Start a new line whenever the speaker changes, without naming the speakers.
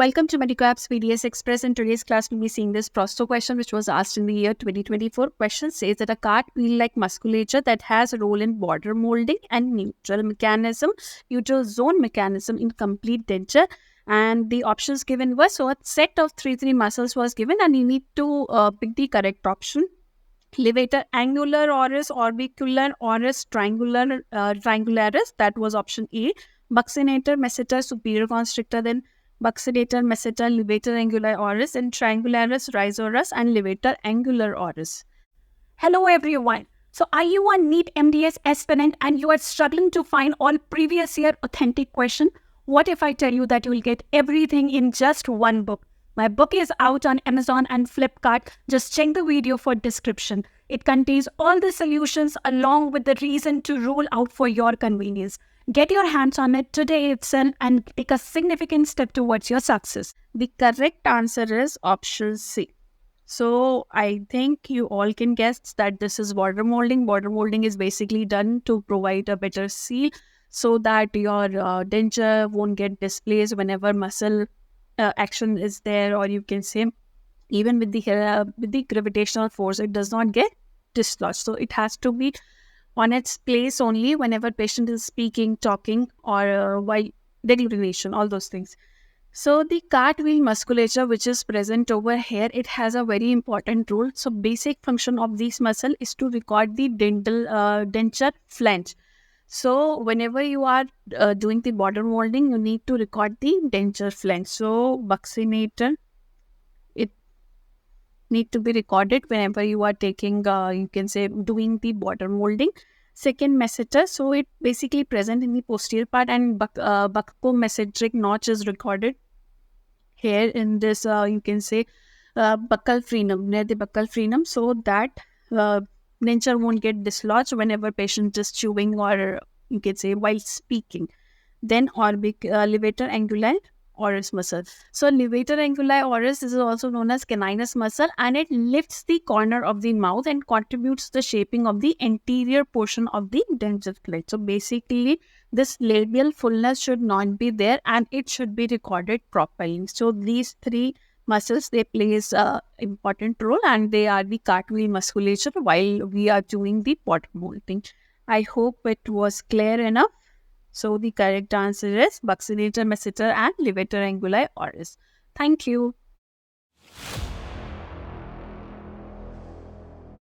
Welcome to MedicoApp's PDS Express. In today's class, we'll be seeing this prosto question which was asked in the year 2024. Question says that a cartwheel-like musculature that has a role in border molding and neutral zone mechanism in complete denture. And the options given were, so a set of three muscles was given and you need to pick the correct option. Levator angular oris, orbicular oris, triangularis, that was option A. Buccinator masseter, superior constrictor, then buccinator masseter, levator anguli oris, and triangularis rhizoras, and levator angular oris.
Hello everyone. So are you a NEET MDS aspirant and you are struggling to find all previous year authentic question? What if I tell you that you will get everything in just one book? My book is out on Amazon and Flipkart. Just check the video for description. It contains all the solutions along with the reason to rule out for your convenience. Get your hands on it today itself and take a significant step towards your success.
The correct answer is option C. So I think you all can guess that this is border molding. Border molding is basically done to provide a better seal so that your denture won't get displaced whenever muscle action is there, or you can say even with the gravitational force, it does not get dislodged. So it has to be on its place only whenever patient is speaking, talking, or while deglutination, all those things. So the cartwheel musculature which is present over here, it has a very important role. So basic function of this muscle is to record the denture flange. So whenever you are doing the border molding, you need to record the denture flange. So buccinator, it need to be recorded whenever you are taking, you can say, doing the border molding. Second, masseter, so it basically present in the posterior part, and buccomasseteric notch is recorded here in this, you can say, buccal frenum, near the buccal frenum, so that denture won't get dislodged whenever patient is chewing or you can say while speaking. Then levator anguli oris muscle. So levator anguli oris is also known as caninus muscle, and it lifts the corner of the mouth and contributes the shaping of the anterior portion of the denture plate. So basically, this labial fullness should not be there and it should be recorded properly. So these three muscles, they plays important role, and they are the cartwheel musculature while we are doing the border molding. I hope it was clear enough. So the correct answer is buccinator masseter and levator anguli oris. Thank you.